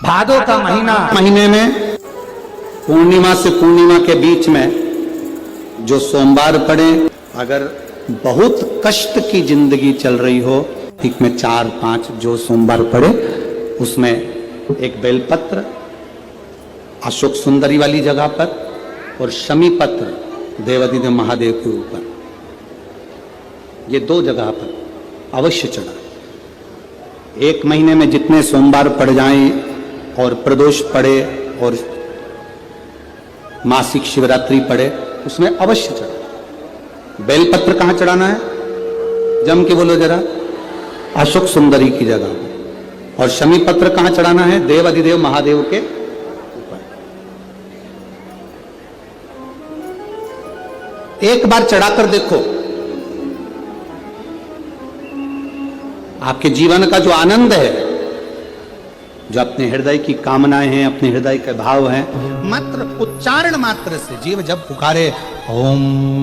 भादो का महीने में पूर्णिमा से पूर्णिमा के बीच में जो सोमवार पड़े, अगर बहुत कष्ट की जिंदगी चल रही हो, ठीक में 4-5 जो सोमवार पड़े, उसमें एक बेलपत्र अशोक सुंदरी वाली जगह पर और शमी पत्र देवाधिदेव महादेव के ऊपर, ये 2 जगह पर अवश्य चढ़ा। 1 महीने में जितने सोमवार पड़ जाएं और प्रदोष पड़े और मासिक शिवरात्रि पड़े, उसमें अवश्य चढ़ा। बेलपत्र कहां चढ़ाना है? जम के बोलो जरा। अशोक सुंदरी की जगह। और शमी पत्र कहां चढ़ाना है? देव अधिदेव महादेव के ऊपर। एक बार चढ़ाकर देखो, आपके जीवन का जो आनंद है, जो अपने हृदय की कामनाएं हैं, अपने हृदय के भाव हैं, मात्र उच्चारण मात्र से जीव जब पुकारे ओम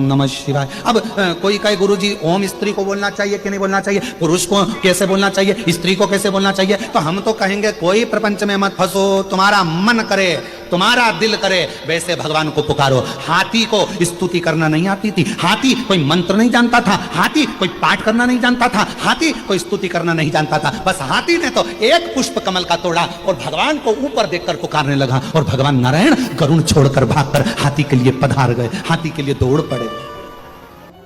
नमः शिवाय। अब कोई कहे गुरुजी ओम स्त्री को बोलना चाहिए कि नहीं बोलना चाहिए, पुरुष को कैसे बोलना चाहिए, स्त्री को कैसे बोलना चाहिए, तो हम तो कहेंगे कोई प्रपंच में मत फंसो, तुम्हारा मन करे, तुम्हारा दिल करे वैसे भगवान को पुकारो। हाथी को स्तुति करना नहीं आती थी, हाथी कोई मंत्र नहीं जानता था, हाथी कोई पाठ करना नहीं जानता था, हाथी कोई स्तुति करना नहीं जानता था, बस हाथी ने तो एक पुष्प कमल का तोड़ा और भगवान को ऊपर देखकर पुकारने लगा, और भगवान नारायण गरुण छोड़कर भागकर हाथी के लिए पधार गए, हाथी के लिए दौड़ पड़े।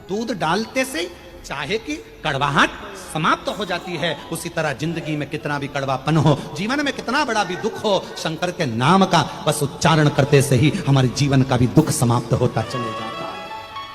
दूध डालते से चाहे कि कड़वाहट समाप्त हो जाती है, उसी तरह जिंदगी में कितना भी कड़वापन हो, जीवन में कितना बड़ा भी दुख हो, शंकर के नाम का बस उच्चारण करते से ही हमारे जीवन का भी दुख समाप्त होता चले जाता है।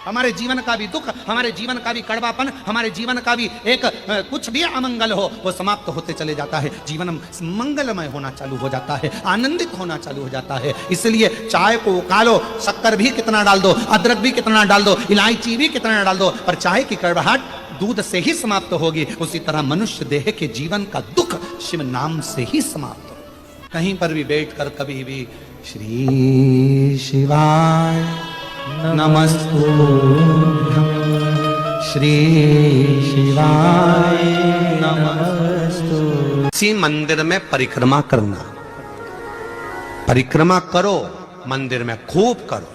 हमारे जीवन का भी दुख, हमारे जीवन का भी कड़वापन, हमारे जीवन का भी एक कुछ भी अमंगल हो, वो समाप्त होते चले जाता है। जीवन मंगलमय होना चालू हो जाता है, आनंदित होना चालू हो जाता है। इसलिए चाय को उकालो, शक्कर भी कितना डाल दो, अदरक भी कितना डाल दो, इलायची भी कितना डाल दो, पर चाय की कड़वाहट दूध से ही समाप्त होगी। उसी तरह मनुष्य देह के जीवन का दुख शिव नाम से ही समाप्त हो। कहीं पर भी बैठकर कभी भी श्री शिवाय नमस्तुभ्यं, श्री शिवाय नमस्तुभ्यं। इसी मंदिर में परिक्रमा करना, परिक्रमा करो, मंदिर में खूब करो,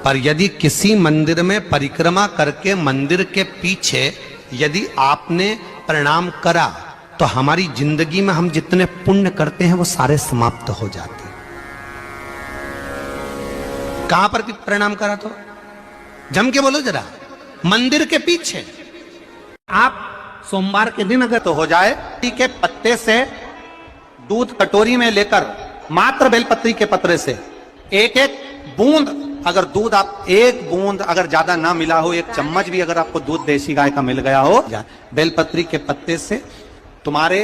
पर यदि किसी मंदिर में परिक्रमा करके मंदिर के पीछे यदि आपने प्रणाम करा, तो हमारी जिंदगी में हम जितने पुण्य करते हैं वो सारे समाप्त हो जाते हैं। कहां पर प्रणाम करा? तो जम के बोलो जरा। मंदिर के पीछे। आप सोमवार के दिन अगर तो हो जाए, के पत्ते से दूध कटोरी में लेकर, मात्र बेलपत्री के पत्रे से एक एक बूंद, अगर दूध आप एक बूंद अगर ज्यादा ना मिला हो, 1 चम्मच भी अगर आपको दूध देसी गाय का मिल गया हो, बेलपत्री के पत्ते से तुम्हारे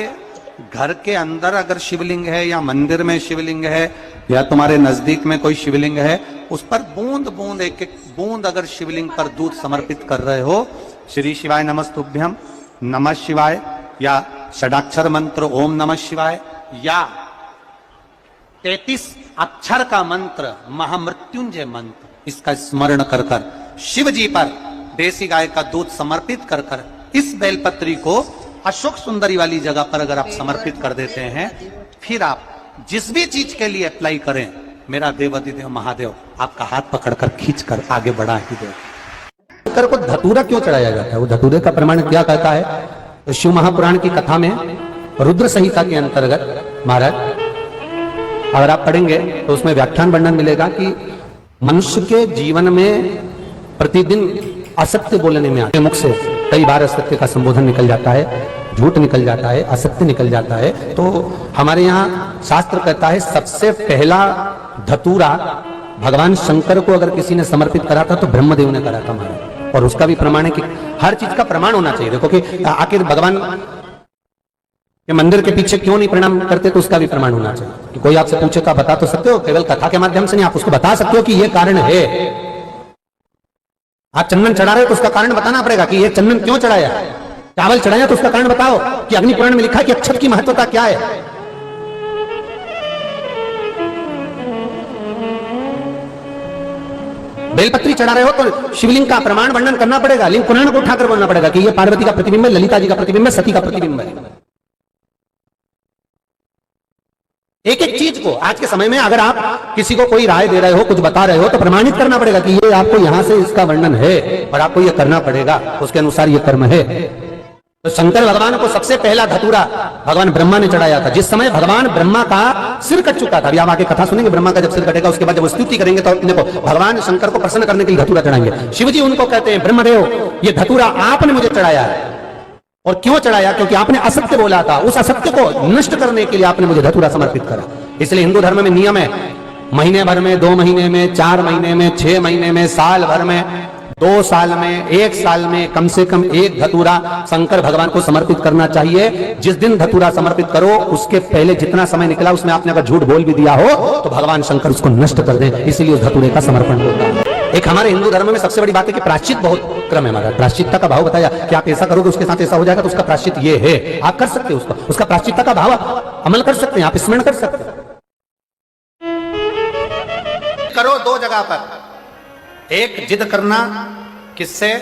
घर के अंदर अगर शिवलिंग है या मंदिर में शिवलिंग है या तुम्हारे नजदीक में कोई शिवलिंग है, उस पर बूंद बूंद एक एक बूंद अगर शिवलिंग पर दूध समर्पित कर रहे हो, श्री शिवाय नमस्तुभ्यम, नमः शिवाय या षडाक्षर मंत्र ओम नमः शिवाय या 33 अक्षर का मंत्र महामृत्युंजय मंत्र, इसका स्मरण कर कर शिव जी पर देसी गाय का दूध समर्पित कर कर इस बेलपत्री को अशोक सुंदरी वाली जगह पर अगर आप समर्पित कर देते हैं, फिर आप जिस भी चीज के लिए अप्लाई करें, मेरा देवाधिदेव महादेव आपका हाथ पकड़कर खींचकर आगे बढ़ा ही दे। शंकर को धतूरा क्यों चढ़ाया जाता है? वो धतूरे का प्रमाण क्या कहता है? तो शिव महापुराण की कथा में रुद्र संहिता के अंतर्गत महाराज अगर आप पढ़ेंगे तो उसमें व्याख्यान वर्णन मिलेगा कि मनुष्य के जीवन में प्रतिदिन असत्य बोलने में आते मुख से कई बार असत्य का संबोधन निकल जाता है, झूठ निकल जाता है, असत्य निकल जाता है। तो हमारे यहाँ शास्त्र कहता है सबसे पहला धतूरा भगवान शंकर को अगर किसी ने समर्पित करा था तो ब्रह्मदेव ने करा था महाराज, और उसका भी प्रमाण है कि हर चीज का प्रमाण होना चाहिए। देखो कि आखिर भगवान के मंदिर के पीछे क्यों नहीं प्रणाम करते, तो उसका भी प्रमाण होना चाहिए। कि कोई आपसे पूछे का बता तो सकते हो, केवल कथा के माध्यम से नहीं, आप उसको बता सकते हो कि ये कारण है। आप चंदन चढ़ा रहे हो तो उसका कारण बताना पड़ेगा कि ये चंदन क्यों चढ़ाया। चावल चढ़ाया तो उसका कारण बताओ कि अग्नि पुराण में लिखा है कि अक्षत की महत्वता क्या है। बेलपत्री चढ़ा रहे हो तो शिवलिंग का प्रमाण वर्णन करना पड़ेगा, लिंग पुराण को उठाकर बोलना पड़ेगा कि ये पार्वती का प्रतिबिंब है, ललिता जी का प्रतिबिंब है, सती का प्रतिबिंब है। एक एक चीज को आज के समय में अगर आप किसी को कोई राय दे रहे हो, कुछ बता रहे हो, तो प्रमाणित करना पड़ेगा कि ये आपको यहां से इसका वर्णन है और आपको ये करना पड़ेगा, उसके अनुसार ये कर्म है। तो शंकर भगवान को सबसे पहला धतूरा भगवान ब्रह्मा ने चढ़ाया था। जिस समय भगवान ब्रह्मा का सिर कट चुका था, अभी आप आगे कथा सुनेंगे, ब्रह्मा का जब सिर कटेगा उसके बाद जब स्तुति करेंगे तो अपने को भगवान शंकर को प्रसन्न करने के लिए धतूरा चढ़ाएंगे। शिव जी उनको कहते हैं, ब्रह्मदेव ये धतूरा आपने मुझे चढ़ाया है। और क्यों चढ़ाया? क्योंकि आपने असत्य बोला था, उस असत्य को नष्ट करने के लिए आपने मुझे धतूरा समर्पित करा। इसलिए हिंदू धर्म में नियम है, महीने भर में, 2 महीने में, 4 महीने में, 6 महीने में, साल भर में, 2 साल में, 1 साल में कम से कम 1 धतूरा शंकर भगवान को समर्पित करना चाहिए। जिस दिन धतूरा समर्पित करो उसके पहले जितना समय निकला उसमें आपने अगर झूठ बोल भी दिया हो तो भगवान शंकर उसको नष्ट कर दे, इसीलिए उस धतूरे का समर्पण होता है। एक हमारे हिंदू धर्म में सबसे बड़ी बात है कि प्रायश्चित बहुत क्रम है हमारा। प्रायश्चित्ता का भाव बताया कि आप ऐसा करोगे उसके साथ ऐसा हो जाएगा, तो उसका प्रायश्चित ये है, आप कर सकते हो उसका प्रायश्चित्ता का भाव अमल कर सकते हैं, आप स्मरण कर सकते हैं। करो 2 जगह पर, एक जिद करना, किससे?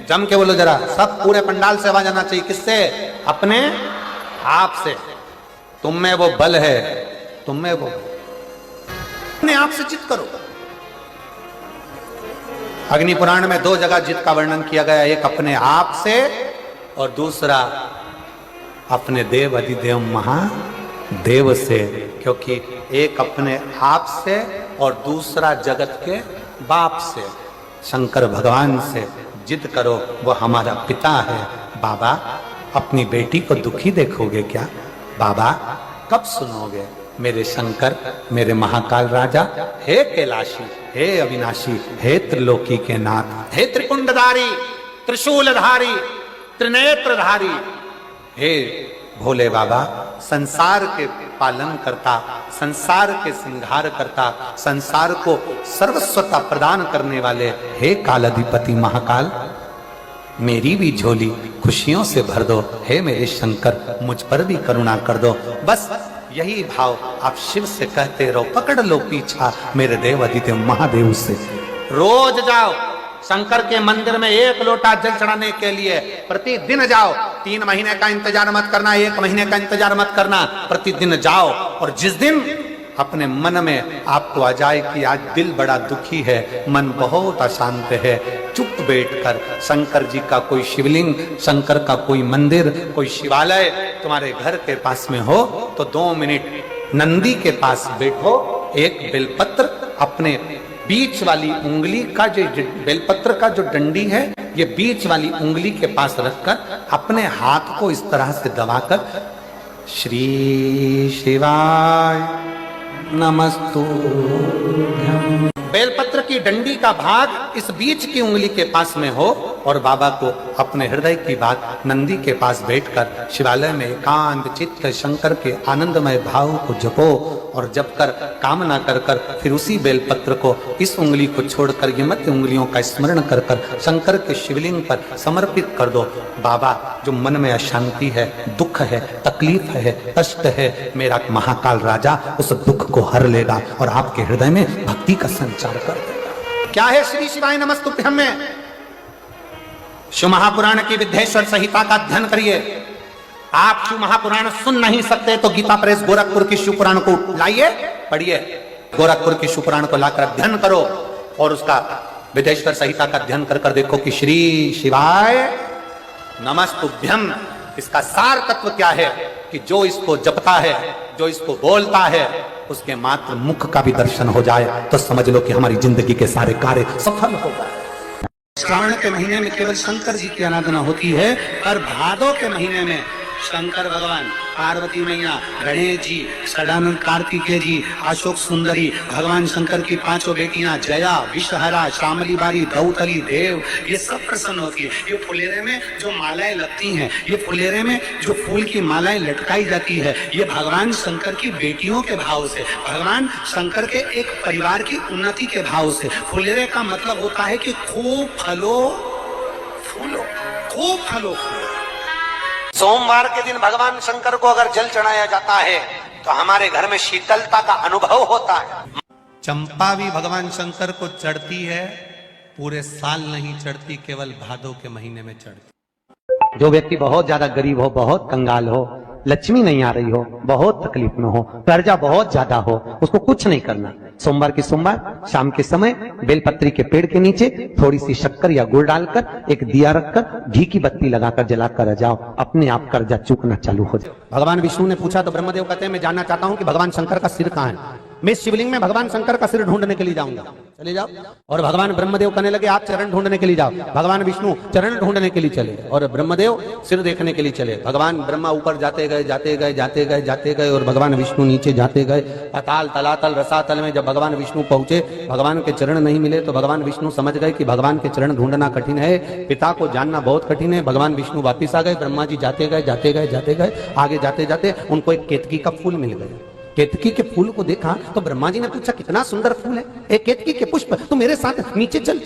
जम के बोलो जरा, सब पूरे पंडाल से आवाज आना चाहिए, किससे? अपने आप से। तुम में वो बल है, तुम में वो, अपने आप से जिद करो। अग्नि पुराण में 2 जगह जिद का वर्णन किया गया, एक अपने आप से और दूसरा अपने देव अधिदेव महादेव से। क्योंकि एक अपने आप से और दूसरा जगत के बाप से, शंकर भगवान से जिद करो, वो हमारा पिता है। बाबा अपनी बेटी को दुखी देखोगे क्या? बाबा कब सुनोगे? मेरे शंकर, मेरे महाकाल राजा, हे कैलाशी, हे अविनाशी, हे त्रिलोकी के नाथ, हे त्रिपुंडधारी, त्रिशूलधारी, त्रिनेत्रधारी, हे भोले बाबा, संसार के पालन करता, संसार के सिंगार करता, संसार को सर्वस्वता प्रदान करने वाले, हे कालाधिपति महाकाल, मेरी भी झोली खुशियों से भर दो। हे मेरे शंकर, मुझ पर भी करुणा कर दो। बस यही भाव आप शिव से कहते रहो, पकड़ लो पीछा मेरे देव अधिदेव महादेव से। रोज जाओ शंकर के मंदिर में 1 लोटा जल चढ़ाने के लिए, प्रतिदिन जाओ। 3 महीने का इंतजार मत करना, 1 महीने का इंतजार मत करना, प्रतिदिन जाओ। और जिस दिन अपने मन में आपको आ जाए कि आज दिल बड़ा दुखी है, मन बहुत अशांत है, चुप बैठकर शंकर जी का कोई शिवलिंग, शंकर का कोई मंदिर, कोई शिवालय तुम्हारे घर के पास में हो तो 2 मिनट नंदी के पास बैठो, एक बेलपत्र अपने बीच वाली उंगली का, जो बेलपत्र का जो डंडी है, ये बीच वाली उंगली के पास रखकर अपने हाथ को इस तरह से दबाकर श्री शिवाय नमस्तुभ्यं, बेलपत्र की डंडी का भाग इस बीच की उंगली के पास में हो और बाबा को अपने हृदय की बात नंदी के पास बैठकर शिवालय में एकांत चित्त शंकर के आनंदमय भाव को जपो। और जप कर कामना कर कर फिर उसी बेलपत्र को, इस उंगली को छोड़कर ये मध्य उंगलियों का स्मरण कर कर शंकर के शिवलिंग पर समर्पित कर दो। बाबा, जो मन में अशांति है, दुख है, तकलीफ है, कष्ट है, मेरा महाकाल राजा उस दुख को हर लेगा और आपके हृदय में भक्ति का संचार कर देगा। क्या है श्री शिवाय नमस्तुभ्यं में? शिव महापुराण की विद्येश्वर संहिता का अध्ययन करिए। आप शिव महापुराण सुन नहीं सकते तो गीता प्रेस गोरखपुर की शिव पुराण को लाइए, पढ़िए। गोरखपुर की शिव पुराण को लाकर अध्ययन करो और उसका विद्येश्वर संहिता का अध्ययन कर कर देखो कि श्री शिवाय नमस्तुभ्यं, इसका सार तत्व क्या है कि जो इसको जपता है, जो इसको बोलता है, उसके मात्र मुख का भी दर्शन हो जाए तो समझ लो कि हमारी जिंदगी के सारे कार्य सफल हो गए। श्रावण के महीने में केवल शंकर जी की आराधना होती है और भादों के महीने में शंकर भगवान, पार्वती मैया, गणेश जी, सदानंद कार्तिकेय जी, अशोक सुंदरी, भगवान शंकर की 5 बेटियां जया, विषहरा, श्यामली बारी, दौतली, देव, ये सब प्रसन्न होती है। ये फुलेरे में जो मालाएं लगती हैं, ये फुलेरे में जो फूल की मालाएं लटकाई जाती है, ये भगवान शंकर की बेटियों के भाव से, भगवान शंकर के एक परिवार की उन्नति के भाव से। फुलेरे का मतलब होता है कि खूब फलो फूलो, खूब फलो फूलो। सोमवार के दिन भगवान शंकर को अगर जल चढ़ाया जाता है तो हमारे घर में शीतलता का अनुभव होता है। चंपा भी भगवान शंकर को चढ़ती है, पूरे साल नहीं चढ़ती, केवल भादों के महीने में चढ़ती। जो व्यक्ति बहुत ज्यादा गरीब हो, बहुत कंगाल हो, लक्ष्मी नहीं आ रही हो, बहुत तकलीफ में हो, कर्जा बहुत ज्यादा हो, उसको कुछ नहीं करना। सोमवार के सोमवार शाम के समय बेलपत्री के पेड़ के नीचे थोड़ी सी शक्कर या गुड़ डालकर एक दिया रखकर घी की बत्ती लगाकर जलाकर जाओ, अपने आप कर्जा चूकना चालू हो जाए। भगवान विष्णु ने पूछा तो ब्रह्मदेव कहते हैं मैं जानना चाहता हूं कि भगवान शंकर का सिर कहां है। मैं शिवलिंग में भगवान शंकर का सिर ढूंढने के लिए जाऊंगा। चले जाओ। और भगवान ब्रह्मदेव कहने लगे आप चरण ढूंढने के लिए जाओ। भगवान विष्णु चरण ढूंढने के लिए चले और ब्रह्मदेव सिर देखने के लिए चले। भगवान ब्रह्मा ऊपर जाते गए जाते गए जाते गए जाते गए और भगवान विष्णु नीचे जाते गए। अताल तलातल रसातल में जब भगवान विष्णु पहुंचे, भगवान के चरण नहीं मिले तो भगवान विष्णु समझ गए कि भगवान के चरण ढूंढना कठिन है, पिता को जानना बहुत कठिन है। भगवान विष्णु वापिस आ गए। ब्रह्मा जी जाते गए जाते गए जाते गए, आगे जाते जाते उनको एक केतकी का फूल मिल गया। केतकी के फूल को देखा तो ब्रह्मा जी ने पूछा कितना सुंदर फूल है, एक केतकी के पुष्प, तू मेरे साथ नीचे चल।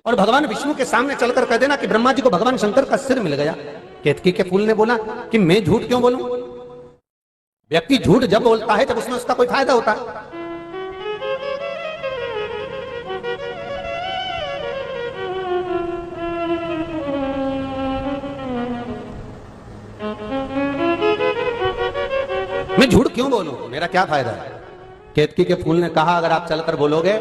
और भगवान विष्णु के सामने चलकर कह देना कि ब्रह्मा जी को भगवान शंकर का सिर मिल गया। केतकी के फूल ने बोला कि मैं झूठ क्यों बोलूं? व्यक्ति झूठ जब बोलता है जब उसमें उसका कोई फायदा होता है। मैं झूठ क्यों बोलूं, मेरा क्या फायदा है? केतकी के फूल ने कहा अगर आप चलकर बोलोगे,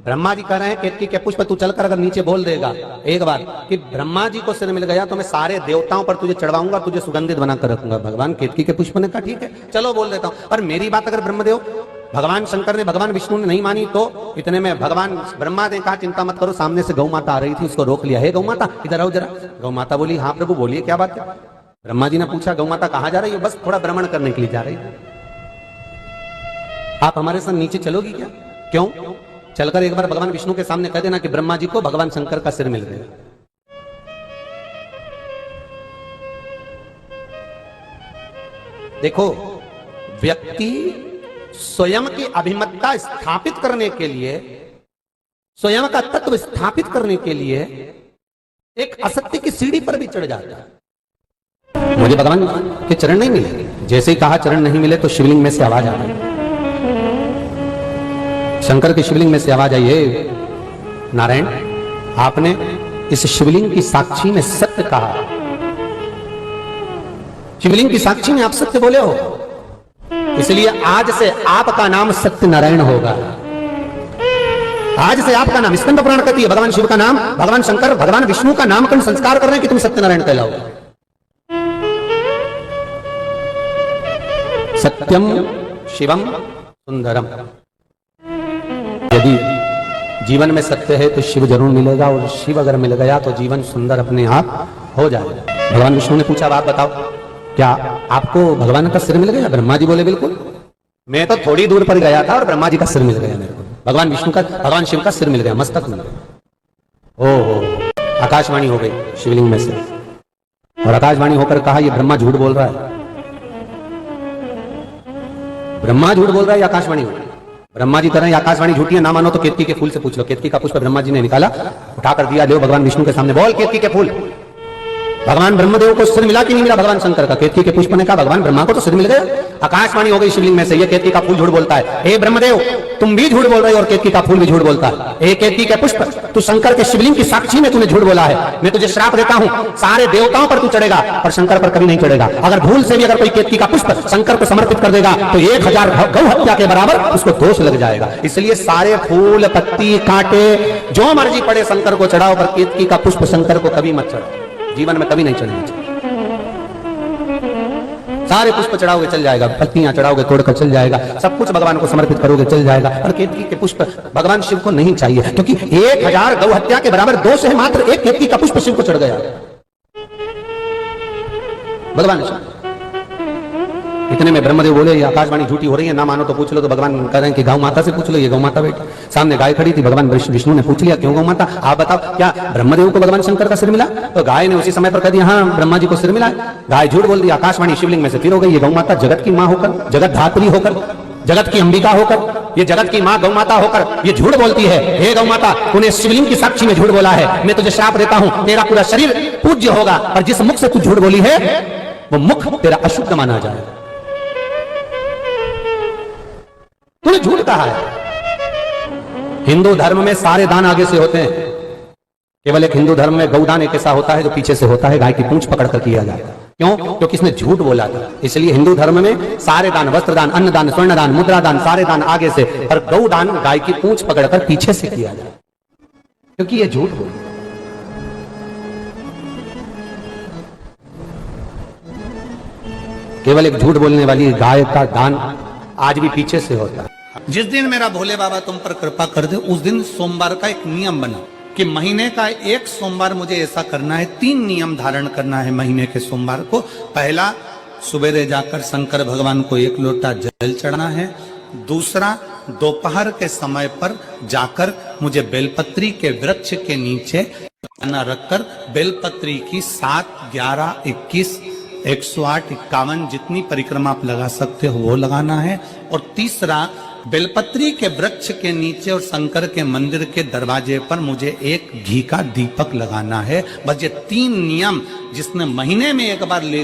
ब्रह्मा जी कह रहे हैं केतकी के पुष्प तू चलकर अगर नीचे बोल देगा एक बार कि ब्रह्मा जी को सिर मिल गया तो मैं सारे देवताओं पर तुझे चढ़वाऊंगा, तुझे सुगंधित बनाकर रखूंगा। भगवान केतकी के पुष्प ने कहा ठीक है चलो बोल देता हूं। और मेरी बात अगर ब्रह्मदेव भगवान शंकर ने भगवान विष्णु ने नहीं मानी तो इतने में भगवान ब्रह्मा ने कहा चिंता मत करो, सामने से गौ माता आ रही थी उसको रोक लिया। हे गौ माता इधर आओ जरा। गौ माता बोली हाँ प्रभु बोलिए क्या बात है। ब्रह्मा जी ने पूछा गौ माता कहां जा रही हो? बस थोड़ा भ्रमण करने के लिए जा रही है। आप हमारे साथ नीचे चलोगी क्या? क्यों? चलकर एक बार भगवान विष्णु के सामने कह देना कि ब्रह्मा जी को भगवान शंकर का सिर मिल गया। देखो व्यक्ति स्वयं की अभिमतता स्थापित करने के लिए, स्वयं का तत्व स्थापित करने के लिए एक असत्य की सीढ़ी पर भी चढ़ जाता है। मुझे भगवान के चरण नहीं मिले, जैसे ही कहा चरण नहीं मिले तो शिवलिंग में से आवाज आ गई। शंकर के शिवलिंग में से आवाज आई है नारायण आपने इस शिवलिंग की साक्षी में सत्य कहा, शिवलिंग की साक्षी में आप सत्य बोले हो, इसलिए आज से आपका नाम सत्य नारायण होगा। आज से आपका नाम, स्कंद पुराण कहती है भगवान शिव का नाम, भगवान शंकर भगवान विष्णु का नामकरण संस्कार कर रहे हैं कि तुम सत्यनारायण कहलाओगे। सत्यम शिवम सुंदरम। यदि जीवन में सत्य है तो शिव जरूर मिलेगा और शिव अगर मिल गया तो जीवन सुंदर अपने आप हो जाएगा। भगवान विष्णु ने पूछा आप बताओ क्या आपको भगवान का सिर मिल गया? ब्रह्मा जी बोले बिल्कुल, मैं तो थोड़ी दूर पर गया था और ब्रह्मा जी का सिर मिल गया मेरे को। भगवान विष्णु का भगवान शिव का सिर मिल गया, मस्तक मिल गया। ओहो आकाशवाणी हो गई शिवलिंग में से और आकाशवाणी होकर कहा ये ब्रह्मा झूठ बोल रहा है। ब्रह्मा झूठ बोल रहा है, आकाशवाणी हो गई। ब्रह्मा जी कह रहे हैं आकाशवाणी झूठी है, ना मानो तो केतकी के फूल से पूछ लो। केतकी का पुष्प ब्रह्मा जी ने निकाला, उठाकर दिया, ले भगवान विष्णु के सामने, बोल केतकी के फूल। भगवान ब्रह्मदेव को सिर मिला कि नहीं मिला भगवान शंकर का? केतकी के पुष्प ने कहा भगवान ब्रह्मा को तो सिर मिल गया। आकाशवाणी हो गई शिवलिंग में से, ये केतकी का फूल झूठ बोलता है। हे ब्रह्मदेव तुम भी झूठ बोल रहे हो और केतकी का फूल भी झूठ बोलता है। हे केतकी के पुष्प तू शंकर के शिवलिंग की साक्षी में तूने झूठ बोला है। मैं तुझे श्राप देता हूं, सारे देवताओं पर तू चढ़ेगा और शंकर पर कभी नहीं चढ़ेगा। अगर भूल से भी अगर कोई केतकी का पुष्प शंकर को समर्पित कर देगा तो 1000 गौ हत्या के बराबर उसको दोष लग जाएगा। इसलिए सारे फूल पत्ती कांटे जो मर्जी पड़े शंकर को चढ़ाओ, पर केतकी का पुष्प शंकर को कभी मत चढ़ाओ, जीवन में कभी नहीं चढ़ना चाहिए। सारे पुष्प चढ़ाओगे चल जाएगा, पत्तियां चढ़ाओगे तोड़कर चल जाएगा, सब कुछ भगवान को समर्पित करोगे चल जाएगा। और केतकी के पुष्प भगवान शिव को नहीं चाहिए, क्योंकि 1000 गौ हत्या के बराबर दोष है मात्र एक केतकी का पुष्प शिव को चढ़ गया भगवान शिव। इतने में ब्रह्मदेव बोले ये आकाशवाणी झूठी हो रही है, ना मानो तो पूछ लो। तो भगवान कह रहे हैं कि गौ माता से पूछ लो। ये गौ माता बैठी सामने, गाय खड़ी थी। भगवान विष्णु ने पूछ लिया क्यों गौ माता, आप बताओ क्या ब्रह्मदेव को भगवान शंकर का सिर मिला? तो गाय ने उसी समय पर कह दिया हाँ ब्रह्मा जी को सिर मिला। गाय झूठ बोल दी, आकाशवाणी शिवलिंग में से फिर हो गई। ये गौ माता जगत की माँ होकर, जगत धात्री होकर, जगत की अंबिका होकर, ये जगत की माँ गौ माता होकर ये झूठ बोलती है। हे गौ माता तूने शिवलिंग की साक्षी में झूठ बोला है, मैं तुझे श्राप देता हूं, तेरा पूरा शरीर पूज्य होगा और जिस मुख से तू झूठ बोली है वो मुख तेरा अशुद्ध माना जाएगा। तूने झूठ कहा है। हिंदू धर्म में सारे दान आगे से होते हैं, केवल एक हिंदू धर्म में गौदान एक ऐसा होता है जो पीछे से होता है, गाय की पूंछ पकड़कर किया जाता है। क्यों? क्योंकि इसने झूठ बोला था। इसलिए हिंदू धर्म में सारे दान, वस्त्र दान, अन्न दान, स्वर्ण दान, मुद्रा दान, सारे दान आगे से, और गौ दान गाय की पूंछ पकड़कर पीछे से किया जाए, क्योंकि ये झूठ बोल। केवल एक झूठ बोलने वाली गाय का दान आज भी पीछे से होता है। जिस दिन मेरा भोले बाबा तुम पर कृपा कर दे, उस दिन सोमवार का एक नियम बना कि महीने का एक सोमवार मुझे ऐसा करना है, 3 नियम धारण करना है महीने के सोमवार को। पहला, सुबेरे जाकर शंकर भगवान को 1 लोटा जल चढ़ाना है। दूसरा, दोपहर के समय पर जाकर मुझे बेलपत्री के वृक्ष के नीचे खाना रखकर बेलपत्री की 7, 11, 21, 108, 51 जितनी परिक्रमा आप लगा सकते हो वो लगाना है। और तीसरा, बेलपत्री के वृक्ष के नीचे और शंकर के मंदिर के दरवाजे पर मुझे एक घी का दीपक लगाना है। बस ये 3 नियम जिसने महीने में एक बार ले